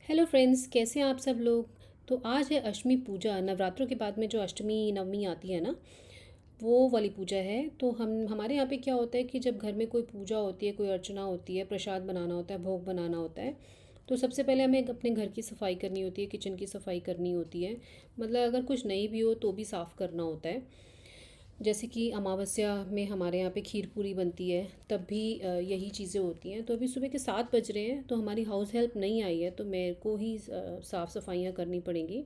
Hello friends, कैसे हैं आप सब लोग। तो आज है अष्टमी पूजा। नवरात्रों के बाद में जो अष्टमी नवमी आती है ना, वो वाली पूजा है। तो हम हमारे यहाँ पे क्या होता है कि जब घर में कोई पूजा होती है, कोई अर्चना होती है, प्रसाद बनाना होता है, भोग बनाना होता है, तो सबसे पहले हमें अपने घर की सफाई करनी होती है, किचन की सफाई करनी होती है। मतलब अगर कुछ नहीं भी हो तो भी साफ़ करना होता है। जैसे कि अमावस्या में हमारे यहाँ पे खीर पूरी बनती है, तब भी यही चीज़ें होती हैं। तो अभी सुबह के 7 बज रहे हैं, तो हमारी हाउस हेल्प नहीं आई है, तो मेरे को ही साफ़ सफाइयाँ करनी पड़ेंगी।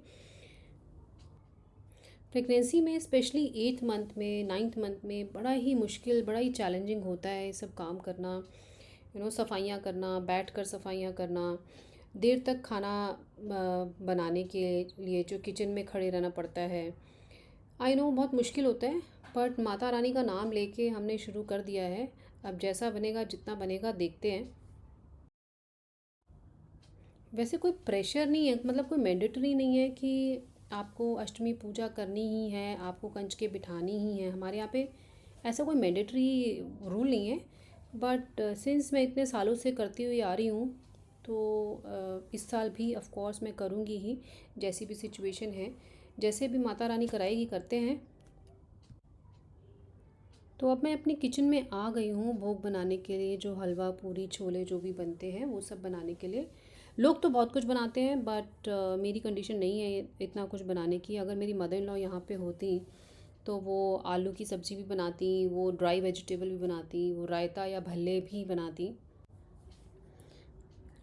प्रेगनेंसी में स्पेशली 8th मंथ में, 9th मंथ में बड़ा ही मुश्किल, बड़ा ही चैलेंजिंग होता है ये सब काम करना। सफाइयाँ करना, बैठ कर सफाइयाँ करना, देर तक खाना बनाने के लिए जो किचन में खड़े रहना पड़ता है। आई नो बहुत मुश्किल होता है, बट माता रानी का नाम लेके हमने शुरू कर दिया है। अब जैसा बनेगा, जितना बनेगा देखते हैं। वैसे कोई प्रेशर नहीं है, मतलब कोई मैंडेटरी नहीं है कि आपको अष्टमी पूजा करनी ही है, आपको कंजकें बिठानी ही है। हमारे यहाँ पे ऐसा कोई मैंडेटरी रूल नहीं है। बट सिंस मैं इतने सालों से करती हुई आ रही हूँ, तो इस साल भी ऑफ कोर्स मैं करूँगी ही, जैसी भी सिचुएशन है, जैसे भी माता रानी कराएगी करते हैं। तो अब मैं अपनी किचन में आ गई हूँ भोग बनाने के लिए, जो हलवा पूरी छोले जो भी बनते हैं वो सब बनाने के लिए। लोग तो बहुत कुछ बनाते हैं, बट मेरी कंडीशन नहीं है इतना कुछ बनाने की। अगर मेरी मदर इन लॉ यहाँ पे होती तो वो आलू की सब्ज़ी भी बनाती, वो ड्राई वेजिटेबल भी बनाती, वो रायता या भल्ले भी बनाती।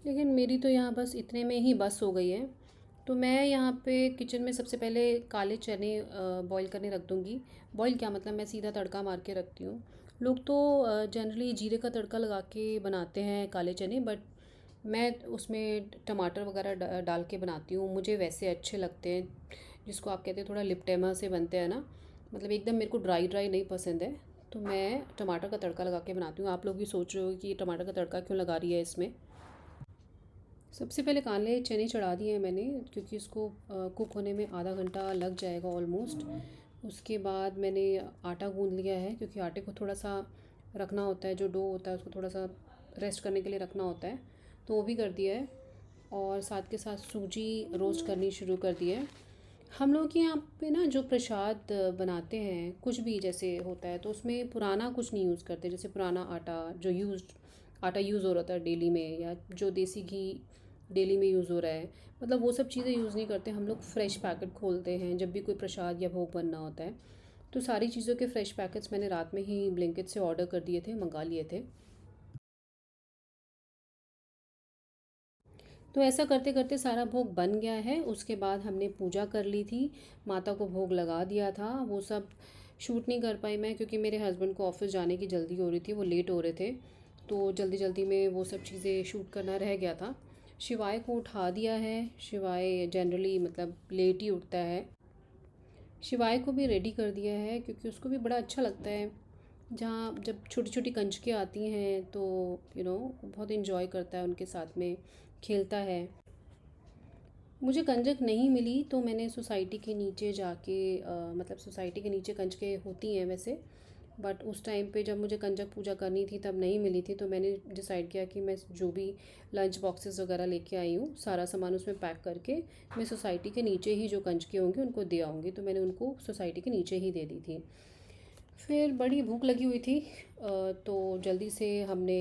लेकिन मेरी तो यहाँ बस इतने में ही बस हो गई है। तो मैं यहाँ पे किचन में सबसे पहले काले चने बॉईल करने रख दूँगी। बॉईल क्या, मतलब मैं सीधा तड़का मार के रखती हूँ। लोग तो जनरली जीरे का तड़का लगा के बनाते हैं काले चने, बट मैं उसमें टमाटर वगैरह डाल के बनाती हूँ। मुझे वैसे अच्छे लगते हैं, जिसको आप कहते हैं थोड़ा लिपटेमा से बनते हैं ना, मतलब एकदम मेरे को ड्राई ड्राई नहीं पसंद है। तो मैं टमाटर का तड़का लगा के बनाती हूँ। आप लोग भी सोच रहे हो कि ये टमाटर का तड़का क्यों लगा रही है इसमें। सबसे पहले काले चने चढ़ा दिए हैं मैंने, क्योंकि उसको कुक होने में आधा घंटा लग जाएगा ऑलमोस्ट। उसके बाद मैंने आटा गूंद लिया है, क्योंकि आटे को थोड़ा सा रखना होता है, जो डो होता है उसको थोड़ा सा रेस्ट करने के लिए रखना होता है, तो वो भी कर दिया है। और साथ के साथ सूजी रोस्ट करनी शुरू कर दी है। हम लोग के यहाँ पे ना जो प्रसाद बनाते हैं, कुछ भी जैसे होता है, तो उसमें पुराना कुछ नहीं यूज़ करते। जैसे पुराना आटा जो आटा यूज़ हो रहा था डेली में, या जो देसी घी डेली में यूज़ हो रहा है, मतलब वो सब चीज़ें यूज़ नहीं करते हम लोग। फ्रेश पैकेट खोलते हैं जब भी कोई प्रसाद या भोग बनना होता है। तो सारी चीज़ों के फ्रेश पैकेट्स मैंने रात में ही ब्लिंकिट से ऑर्डर कर दिए थे, मंगा लिए थे। तो ऐसा करते करते सारा भोग बन गया है। उसके बाद हमने पूजा कर ली थी, माता को भोग लगा दिया था। वो सब शूट नहीं कर पाई मैं, क्योंकि मेरे हस्बैंड को ऑफिस जाने की जल्दी हो रही थी, वो लेट हो रहे थे। तो जल्दी जल्दी में वो सब चीज़ें शूट करना रह गया था। शिवाय को उठा दिया है। शिवाय जनरली मतलब लेट ही उठता है। शिवाय को भी रेडी कर दिया है, क्योंकि उसको भी बड़ा अच्छा लगता है जहाँ जब छोटी छोटी कंचकें आती हैं, तो बहुत इन्जॉय करता है, उनके साथ में खेलता है। मुझे कंजक नहीं मिली, तो मैंने सोसाइटी के नीचे जाके मतलब सोसाइटी के नीचे कंजकें होती हैं वैसे, बट उस टाइम पे जब मुझे कंजक पूजा करनी थी तब नहीं मिली थी। तो मैंने डिसाइड किया कि मैं जो भी लंच बॉक्सेस वगैरह लेके आई हूँ, सारा सामान उसमें पैक करके मैं सोसाइटी के नीचे ही जो कंजकें होंगी उनको दे आऊँगी। तो मैंने उनको सोसाइटी के नीचे ही दे दी थी। फिर बड़ी भूख लगी हुई थी, तो जल्दी से हमने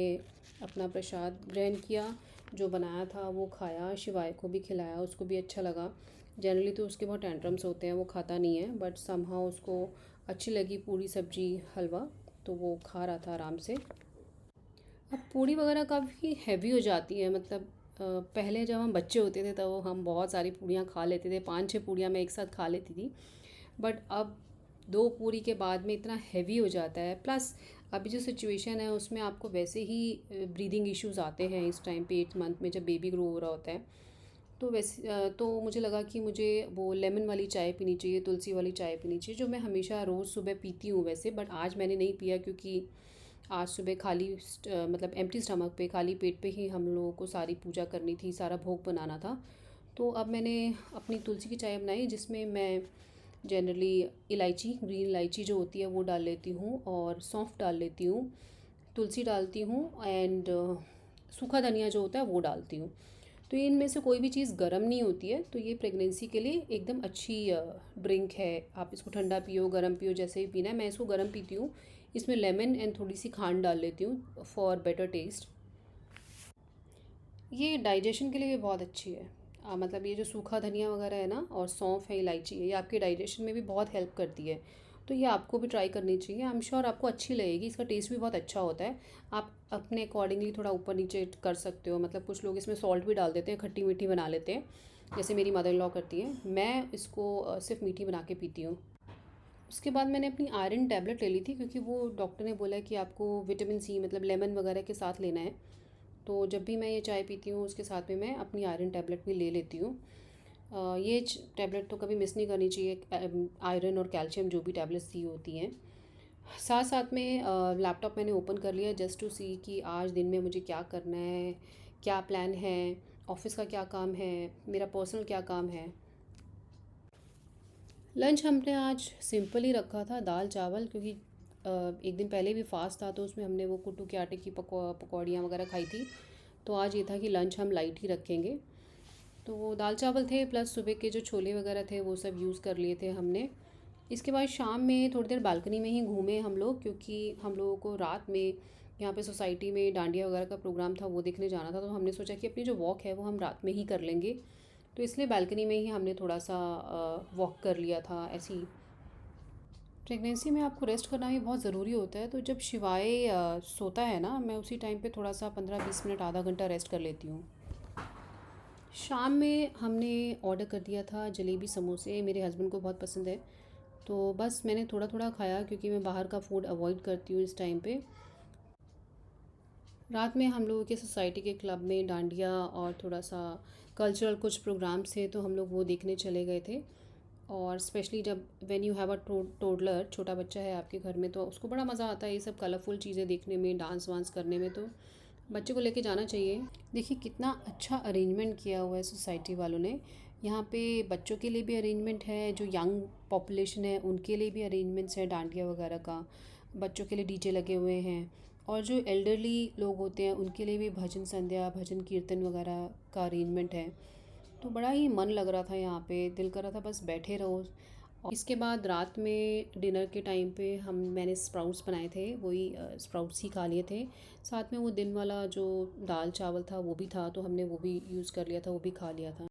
अपना प्रसाद ग्रहण किया। जो बनाया था वो खाया, शिवाय को भी खिलाया, उसको भी अच्छा लगा। जनरली तो उसके बहुत टेंट्रम्स होते हैं, वो खाता नहीं है, बट समहाउ उसको अच्छी लगी पूरी सब्जी हलवा, तो वो खा रहा था आराम से। अब पूड़ी वगैरह काफ़ी हैवी हो जाती है, मतलब पहले जब हम बच्चे होते थे तब हम बहुत सारी पूड़ियाँ खा लेते थे, 5-6 पूड़ियाँ मैं एक साथ खा लेती थी। बट अब 2 पूरी के बाद में इतना हैवी हो जाता है। प्लस अभी जो सिचुएशन है उसमें आपको वैसे ही ब्रीदिंग इश्यूज आते हैं इस टाइम पे, 8th मंथ में जब बेबी ग्रो हो रहा होता है। तो वैसे तो मुझे लगा कि मुझे वो लेमन वाली चाय पीनी चाहिए, तुलसी वाली चाय पीनी चाहिए, जो मैं हमेशा रोज़ सुबह पीती हूँ वैसे। बट आज मैंने नहीं पिया, क्योंकि आज सुबह मतलब एम्प्टी स्टमक पे, खाली पेट पे ही हम लोगों को सारी पूजा करनी थी, सारा भोग बनाना था। तो अब मैंने अपनी तुलसी की चाय बनाई, जिसमें मैं जनरली इलायची, ग्रीन इलायची जो होती है वो डाल लेती हूँ, और सौंफ डाल लेती हूँ, तुलसी डालती हूँ, एंड सूखा धनिया जो होता है वो डालती हूँ। तो ये इनमें से कोई भी चीज़ गर्म नहीं होती है, तो ये प्रेगनेंसी के लिए एकदम अच्छी ड्रिंक है। आप इसको ठंडा पियो, गर्म पियो, जैसे ही पीना है। मैं इसको गर्म पीती हूँ। इसमें लेमन एंड थोड़ी सी खांड डाल लेती हूँ फॉर बेटर टेस्ट। ये डाइजेशन के लिए भी बहुत अच्छी है। मतलब ये जो सूखा धनिया वगैरह है ना, और सौंफ है, इलायची है, ये आपके डाइजेशन में भी बहुत हेल्प करती है। तो ये आपको भी ट्राई करनी चाहिए। आई एम श्योर आपको अच्छी लगेगी। इसका टेस्ट भी बहुत अच्छा होता है। आप अपने अकॉर्डिंगली थोड़ा ऊपर नीचे कर सकते हो। मतलब कुछ लोग इसमें सॉल्ट भी डाल देते हैं, खट्टी मीठी बना लेते हैं, जैसे मेरी मदर इन लॉ करती हैं। मैं इसको सिर्फ मीठी बना के पीती हूँ। उसके बाद मैंने अपनी आयरन टैबलेट ले ली थी, क्योंकि वो डॉक्टर ने बोला कि आपको विटामिन सी मतलब लेमन वगैरह के साथ लेना है। तो जब भी मैं ये चाय पीती हूँ उसके साथ में मैं अपनी आयरन टैबलेट भी ले लेती हूँ। ये टैबलेट तो कभी मिस नहीं करनी चाहिए, आयरन और कैल्शियम जो भी टैबलेट्स दी होती हैं। साथ साथ में लैपटॉप मैंने ओपन कर लिया जस्ट टू सी कि आज दिन में मुझे क्या करना है, क्या प्लान है, ऑफिस का क्या काम है, मेरा पर्सनल क्या काम है। लंच हमने आज सिंपल ही रखा था, दाल चावल, क्योंकि एक दिन पहले भी फास्ट था तो उसमें हमने वो कुट्टू के आटे की पकौड़ियाँ वगैरह खाई थी। तो आज ये था कि लंच हम लाइट ही रखेंगे। तो वो दाल चावल थे, प्लस सुबह के जो छोले वगैरह थे वो सब यूज़ कर लिए थे हमने। इसके बाद शाम में थोड़ी देर बालकनी में ही घूमे हम लोग, क्योंकि हम लोगों को रात में यहाँ पे सोसाइटी में डांडिया वगैरह का प्रोग्राम था, वो देखने जाना था। तो हमने सोचा कि अपनी जो वॉक है वो हम रात में ही कर लेंगे। तो इसलिए बालकनी में ही हमने थोड़ा सा वॉक कर लिया था ऐसे ही। प्रेगनेंसी में आपको रेस्ट करना भी बहुत ज़रूरी होता है। तो जब शिवाय सोता है ना, मैं उसी टाइम पे थोड़ा सा 15-20 मिनट आधा घंटा रेस्ट कर लेती हूँ। शाम में हमने ऑर्डर कर दिया था जलेबी समोसे, मेरे हस्बैंड को बहुत पसंद है। तो बस मैंने थोड़ा थोड़ा खाया, क्योंकि मैं बाहर का फूड अवॉइड करती हूँ इस टाइम पे। रात में हम लोगों के सोसाइटी के क्लब में डांडिया और थोड़ा सा कल्चरल कुछ प्रोग्राम्स थे, तो हम लोग वो देखने चले गए थे। और स्पेशली जब when you have a toddler, छोटा बच्चा है आपके घर में, तो उसको बड़ा मज़ा आता है ये सब कलरफुल चीज़ें देखने में, डांस वांस करने में। तो बच्चे को लेके जाना चाहिए। देखिए कितना अच्छा अरेंजमेंट किया हुआ है सोसाइटी वालों ने। यहाँ पे बच्चों के लिए भी अरेंजमेंट है, जो यंग पॉपुलेशन है उनके लिए भी अरेंजमेंट्स है डांडिया वगैरह का। बच्चों के लिए डीजे लगे हुए हैं, और जो एल्डरली लोग होते हैं उनके लिए भी भजन संध्या, भजन कीर्तन वगैरह का अरेंजमेंट है। तो बड़ा ही मन लग रहा था यहाँ पे, दिल कर रहा था बस बैठे रहो। और इसके बाद रात में डिनर के टाइम पे मैंने स्प्राउट्स बनाए थे, वही स्प्राउट्स ही खा लिए थे। साथ में वो दिन वाला जो दाल चावल था वो भी था, तो हमने वो भी यूज़ कर लिया था, वो भी खा लिया था।